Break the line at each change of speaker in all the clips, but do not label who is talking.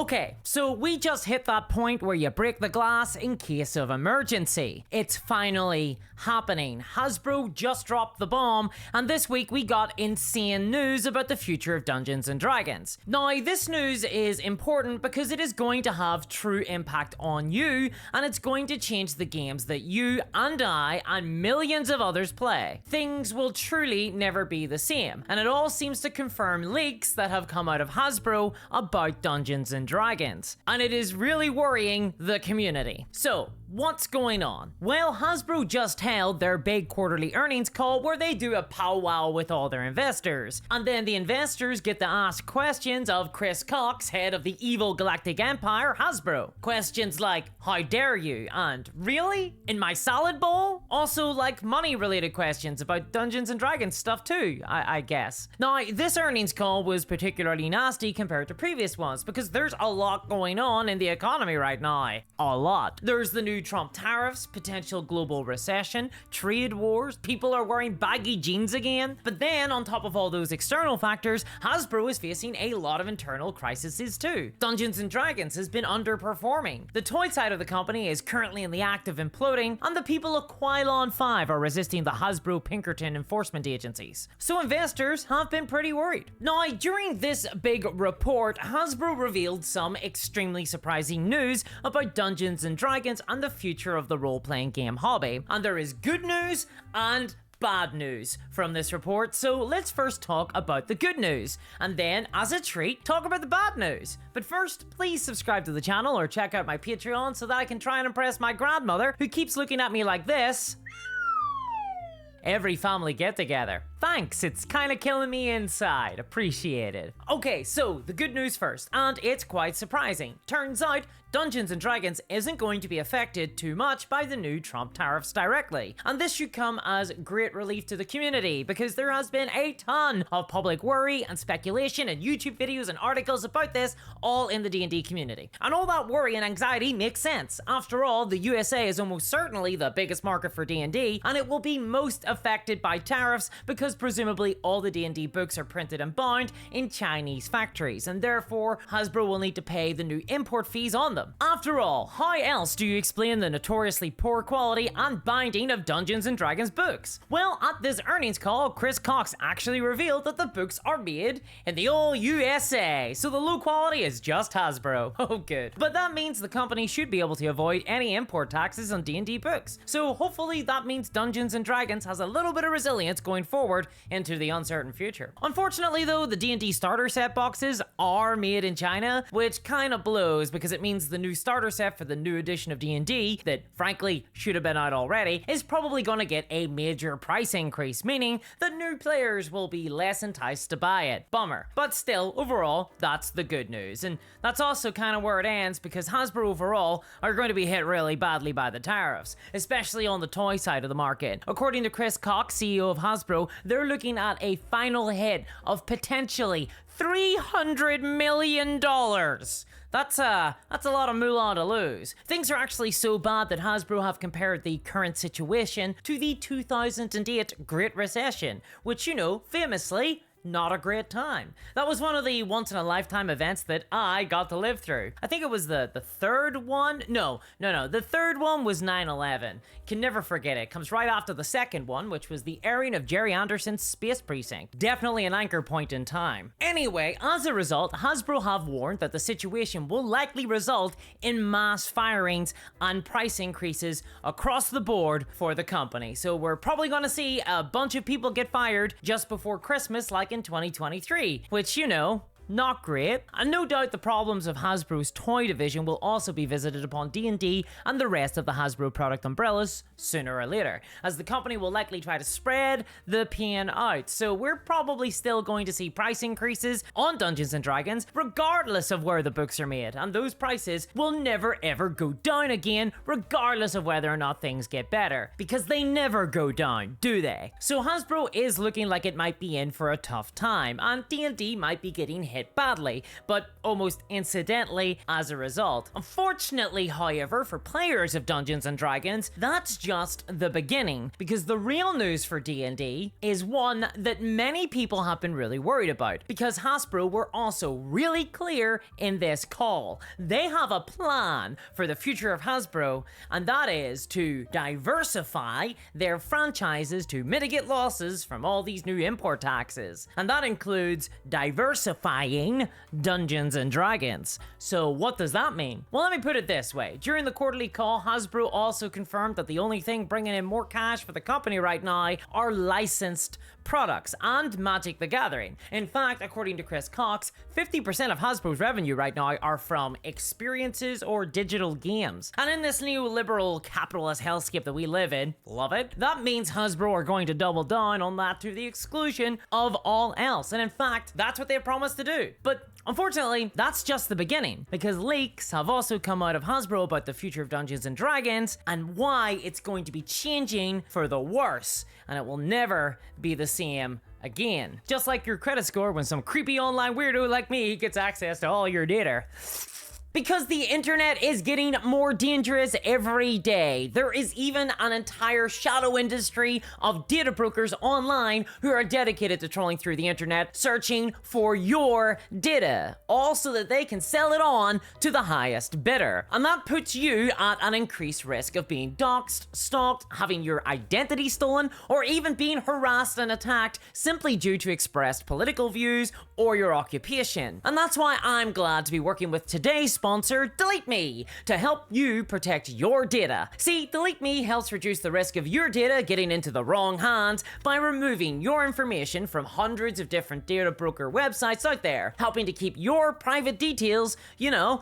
Okay, so we just hit that point where you break the glass in case of emergency. It's finally happening. Hasbro just dropped the bomb, and this week we got insane news about the future of Dungeons & Dragons. Now, this news is important because it is going to have true impact on you, and it's going to change the games that you and I and millions of others play. Things will truly never be the same, and it all seems to confirm leaks that have come out of Hasbro about Dungeons & Dragons, and it is really worrying the community. So, what's going on? Well, Hasbro just held their big quarterly earnings call where they do a powwow with all their investors. And then the investors get to ask questions of Chris Cox, head of the evil galactic empire, Hasbro. Questions like, how dare you? And, really? In my salad bowl? Also, like money-related questions about Dungeons & Dragons stuff too, I guess. Now, this earnings call was particularly nasty compared to previous ones because there's a lot going on in the economy right now. A lot. There's the new Trump tariffs, potential global recession, trade wars, people are wearing baggy jeans again. But then, on top of all those external factors, Hasbro is facing a lot of internal crises too. Dungeons & Dragons has been underperforming. The toy side of the company is currently in the act of imploding, and the people of Quilon 5 are resisting the Hasbro Pinkerton enforcement agencies. So investors have been pretty worried. Now, during this big report, Hasbro revealed some extremely surprising news about Dungeons & Dragons and the future of the role-playing game hobby. And there is good news and bad news from this report, so let's first talk about the good news, and then, as a treat, talk about the bad news. But first, please subscribe to the channel or check out my Patreon so that I can try and impress my grandmother, who keeps looking at me like this every family get-together. Thanks, it's kinda killing me inside. Appreciate it. Okay, so the good news first, and it's quite surprising. Turns out, Dungeons & Dragons isn't going to be affected too much by the new Trump tariffs directly. And this should come as great relief to the community, because there has been a ton of public worry and speculation and YouTube videos and articles about this, all in the D&D community. And all that worry and anxiety makes sense. After all, the USA is almost certainly the biggest market for D&D, and it will be most affected by tariffs because presumably all the D&D books are printed and bound in Chinese factories, and therefore Hasbro will need to pay the new import fees on them. After all, how else do you explain the notoriously poor quality and binding of Dungeons & Dragons books? Well, at this earnings call, Chris Cox actually revealed that the books are made in the old USA, so the low quality is just Hasbro. Oh good. But that means the company should be able to avoid any import taxes on D&D books, so hopefully that means Dungeons & Dragons has a little bit of resilience going forward into the uncertain future. Unfortunately though, the D&D starter set boxes are made in China, which kinda blows because it means the new starter set for the new edition of D&D, that frankly should have been out already, is probably gonna get a major price increase, meaning that new players will be less enticed to buy it. Bummer. But still, overall, that's the good news. And that's also kinda where it ends because Hasbro overall are going to be hit really badly by the tariffs, especially on the toy side of the market. According to Chris Cox, CEO of Hasbro, they're looking at a final hit of potentially $300 million. That's a lot of moolah to lose. Things are actually so bad that Hasbro have compared the current situation to the 2008 Great Recession, which, you know, famously, not a great time. That was one of the once-in-a-lifetime events that I got to live through. I think it was the third one? No. The third one was 9/11. Can never forget it. Comes right after the second one, which was the airing of Jerry Anderson's Space Precinct. Definitely an anchor point in time. Anyway, as a result, Hasbro have warned that the situation will likely result in mass firings and price increases across the board for the company. So we're probably gonna see a bunch of people get fired just before Christmas, like in 2023, which, you know, not great. And no doubt the problems of Hasbro's toy division will also be visited upon D&D and the rest of the Hasbro product umbrellas sooner or later, as the company will likely try to spread the pain out. So we're probably still going to see price increases on Dungeons & Dragons regardless of where the books are made, and those prices will never ever go down again regardless of whether or not things get better, because they never go down, do they? So Hasbro is looking like it might be in for a tough time, and D&D might be getting hit hit badly, but almost incidentally as a result. Unfortunately, however, for players of Dungeons & Dragons, that's just the beginning, because the real news for D&D is one that many people have been really worried about, because Hasbro were also really clear in this call. They have a plan for the future of Hasbro, and that is to diversify their franchises to mitigate losses from all these new import taxes. And that includes diversifying Dungeons & Dragons. So what does that mean? Well, let me put it this way. During the quarterly call, Hasbro also confirmed that the only thing bringing in more cash for the company right now are licensed products and Magic the Gathering. In fact, according to Chris Cox, 50% of Hasbro's revenue right now are from experiences or digital games. And in this neoliberal capitalist hellscape that we live in, love it, that means Hasbro are going to double down on that to the exclusion of all else. And in fact, that's what they promised to do. But unfortunately, that's just the beginning, because leaks have also come out of Hasbro about the future of Dungeons & Dragons and why it's going to be changing for the worse, and it will never be the same again. Just like your credit score when some creepy online weirdo like me gets access to all your data. Because the internet is getting more dangerous every day. There is even an entire shadow industry of data brokers online who are dedicated to trolling through the internet, searching for your data, all so that they can sell it on to the highest bidder. And that puts you at an increased risk of being doxxed, stalked, having your identity stolen, or even being harassed and attacked simply due to expressed political views or your occupation. And that's why I'm glad to be working with today's sponsor, Delete Me, to help you protect your data. See, Delete Me helps reduce the risk of your data getting into the wrong hands by removing your information from hundreds of different data broker websites out there, helping to keep your private details,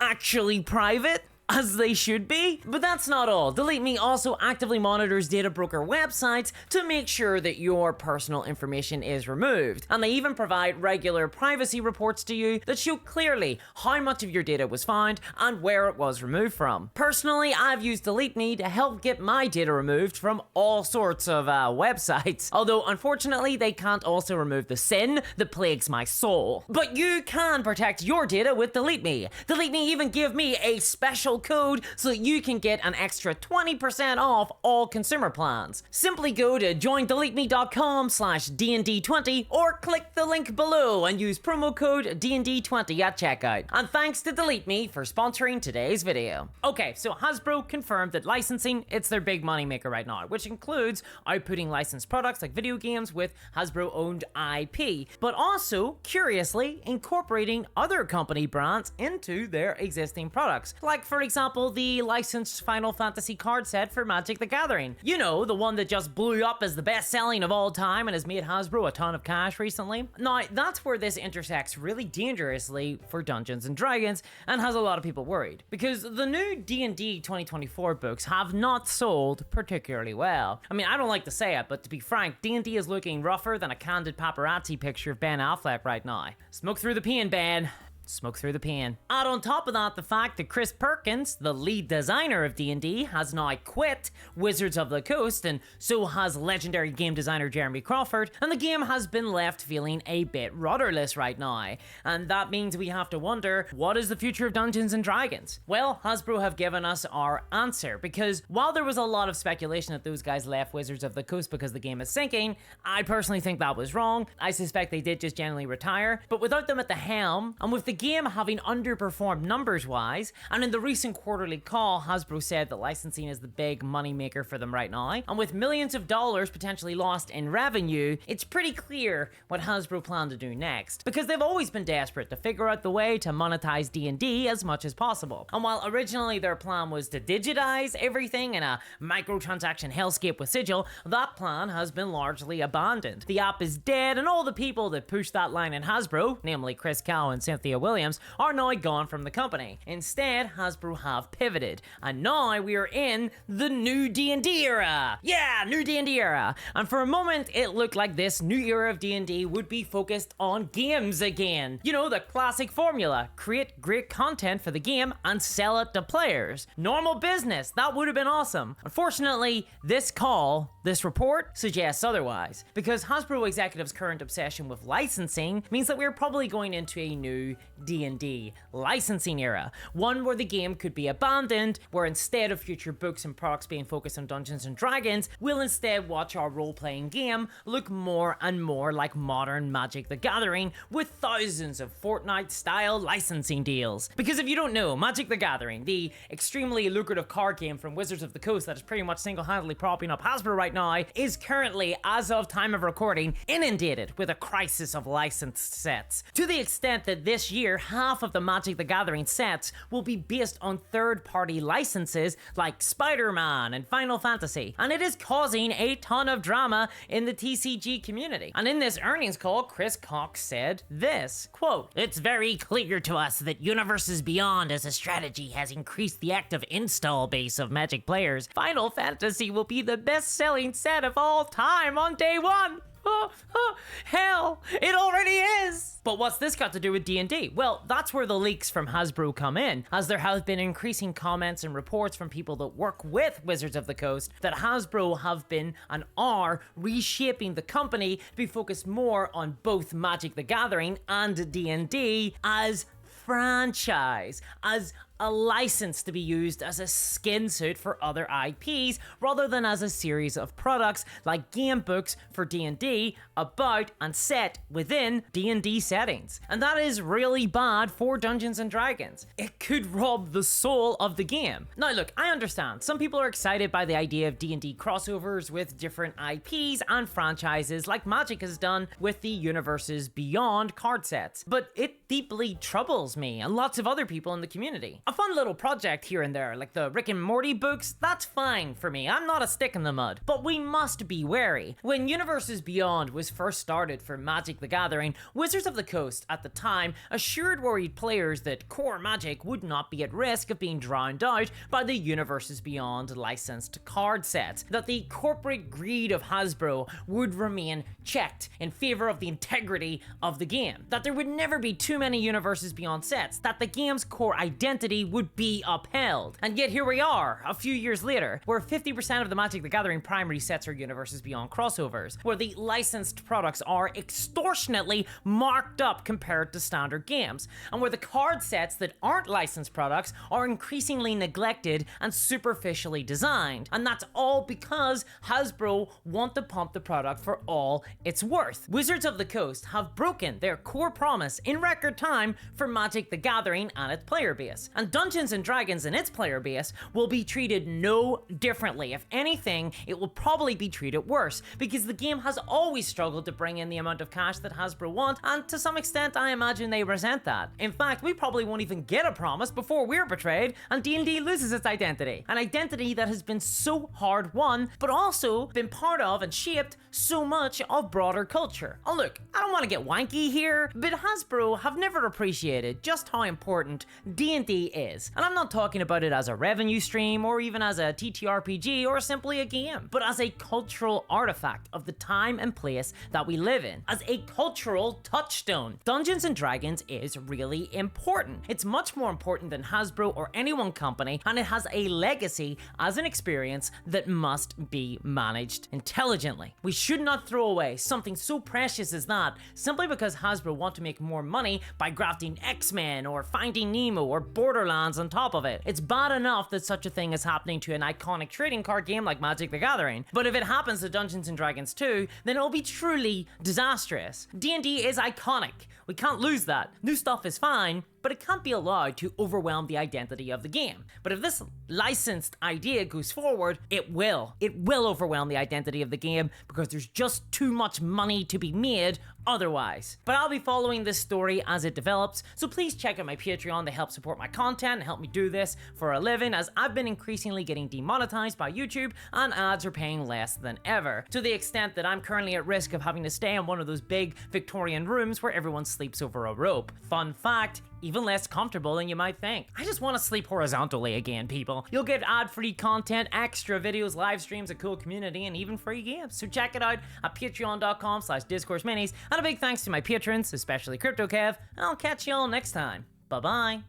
actually private, as they should be. But that's not all. Delete Me also actively monitors data broker websites to make sure that your personal information is removed. And they even provide regular privacy reports to you that show clearly how much of your data was found and where it was removed from. Personally, I've used Delete Me to help get my data removed from all sorts of websites. Although, unfortunately, they can't also remove the sin that plagues my soul. But you can protect your data with Delete Me. Delete Me even give me a special code so that you can get an extra 20% off all consumer plans. Simply go to joindeleteme.com/DND20 or click the link below and use promo code DND20 at checkout. And thanks to Delete Me for sponsoring today's video. Okay, so Hasbro confirmed that licensing, it's their big money maker right now, which includes outputting licensed products like video games with Hasbro owned IP, but also, curiously, incorporating other company brands into their existing products. Like, for example, the licensed Final Fantasy card set for Magic the Gathering. You know, the one that just blew up as the best selling of all time and has made Hasbro a ton of cash recently. Now, that's where this intersects really dangerously for Dungeons & Dragons and has a lot of people worried, because the new D&D 2024 books have not sold particularly well. I mean, I don't like to say it, but to be frank, D&D is looking rougher than a candid paparazzi picture of Ben Affleck right now. Smoke through the pen, Ben. Smoke through the pan. Add on top of that the fact that Chris Perkins, the lead designer of D&D, has now quit Wizards of the Coast, and so has legendary game designer Jeremy Crawford, and the game has been left feeling a bit rudderless right now. And that means we have to wonder, what is the future of Dungeons & Dragons? Well, Hasbro have given us our answer, because while there was a lot of speculation that those guys left Wizards of the Coast because the game is sinking, I personally think that was wrong. I suspect they did just generally retire, but without them at the helm, and with the game having underperformed numbers-wise, and in the recent quarterly call, Hasbro said that licensing is the big money maker for them right now, and with millions of dollars potentially lost in revenue, it's pretty clear what Hasbro plan to do next, because they've always been desperate to figure out the way to monetize D&D as much as possible. And while originally their plan was to digitize everything in a microtransaction hellscape with Sigil, that plan has been largely abandoned. The app is dead, and all the people that pushed that line in Hasbro, namely Chris Cow and Cynthia Williams, are now gone from the company. Instead, Hasbro have pivoted, and now we are in the new D&D era. Yeah, new D&D era. And for a moment, it looked like this new era of D&D would be focused on games again. You know, the classic formula: create great content for the game and sell it to players. Normal business. That would have been awesome. Unfortunately, this call This report suggests otherwise, because Hasbro executives' current obsession with licensing means that we're probably going into a new D&D licensing era, one where the game could be abandoned, where instead of future books and products being focused on Dungeons & Dragons, we'll instead watch our role-playing game look more and more like modern Magic the Gathering, with thousands of Fortnite-style licensing deals. Because if you don't know, Magic the Gathering, the extremely lucrative card game from Wizards of the Coast that is pretty much single-handedly propping up Hasbro right now, is currently, as of time of recording, inundated with a crisis of licensed sets. To the extent that this year, half of the Magic the Gathering sets will be based on third-party licenses like Spider-Man and Final Fantasy, and it is causing a ton of drama in the TCG community. And in this earnings call, Chris Cox said this, quote, "It's very clear to us that Universes Beyond as a strategy has increased the active install base of Magic players. Final Fantasy will be the best-selling set of all time on day one. Hell, it already is!" But what's this got to do with D&D? Well, that's where the leaks from Hasbro come in, as there have been increasing comments and reports from people that work with Wizards of the Coast that Hasbro have been and are reshaping the company to be focused more on both Magic the Gathering and D&D as franchise, as a license to be used as a skin suit for other IPs rather than as a series of products like game books for D&D about and set within D&D settings. And that is really bad for Dungeons & Dragons. It could rob the soul of the game. Now look, I understand, some people are excited by the idea of D&D crossovers with different IPs and franchises like Magic has done with the Universes Beyond card sets, but it deeply troubles me and lots of other people in the community. A fun little project here and there, like the Rick and Morty books, that's fine for me. I'm not a stick in the mud. But we must be wary. When Universes Beyond was first started for Magic the Gathering, Wizards of the Coast at the time assured worried players that core Magic would not be at risk of being drowned out by the Universes Beyond licensed card sets, that the corporate greed of Hasbro would remain checked in favor of the integrity of the game, that there would never be too many Universes Beyond sets, that the game's core identity would be upheld. And yet here we are, a few years later, where 50% of the Magic the Gathering primary sets are Universes Beyond crossovers, where the licensed products are extortionately marked up compared to standard games, and where the card sets that aren't licensed products are increasingly neglected and superficially designed. And that's all because Hasbro want to pump the product for all it's worth. Wizards of the Coast have broken their core promise in record time for Magic the Gathering and its player base. And Dungeons & Dragons and its player base will be treated no differently. If anything, it will probably be treated worse, because the game has always struggled to bring in the amount of cash that Hasbro want, and to some extent I imagine they resent that. In fact, we probably won't even get a promise before we're betrayed and D&D loses its identity. An identity that has been so hard won, but also been part of and shaped so much of broader culture. Oh look, I don't want to get wanky here, but Hasbro have never appreciated just how important D&D is. And I'm not talking about it as a revenue stream or even as a TTRPG or simply a game, but as a cultural artifact of the time and place that we live in, as a cultural touchstone. Dungeons & Dragons is really important. It's much more important than Hasbro or any one company, and it has a legacy as an experience that must be managed intelligently. We should not throw away something so precious as that simply because Hasbro want to make more money by grafting X-Men or Finding Nemo or Borderlands on top of it. It's bad enough that such a thing is happening to an iconic trading card game like Magic the Gathering, but if it happens to Dungeons & Dragons too, then it'll be truly disastrous. D&D is iconic. We can't lose that. New stuff is fine, but it can't be allowed to overwhelm the identity of the game. But if this licensed idea goes forward, it will. It will overwhelm the identity of the game because there's just too much money to be made otherwise. But I'll be following this story as it develops, so please check out my Patreon to help support my content and help me do this for a living, as I've been increasingly getting demonetized by YouTube and ads are paying less than ever, to the extent that I'm currently at risk of having to stay in one of those big Victorian rooms where everyone sleeps over a rope. Fun fact, even less comfortable than you might think. I just want to sleep horizontally again, people. You'll get ad-free content, extra videos, live streams, a cool community, and even free games. So check it out at patreon.com/discourseminis. And a big thanks to my patrons, especially CryptoKev, and I'll catch y'all next time. Bye-bye.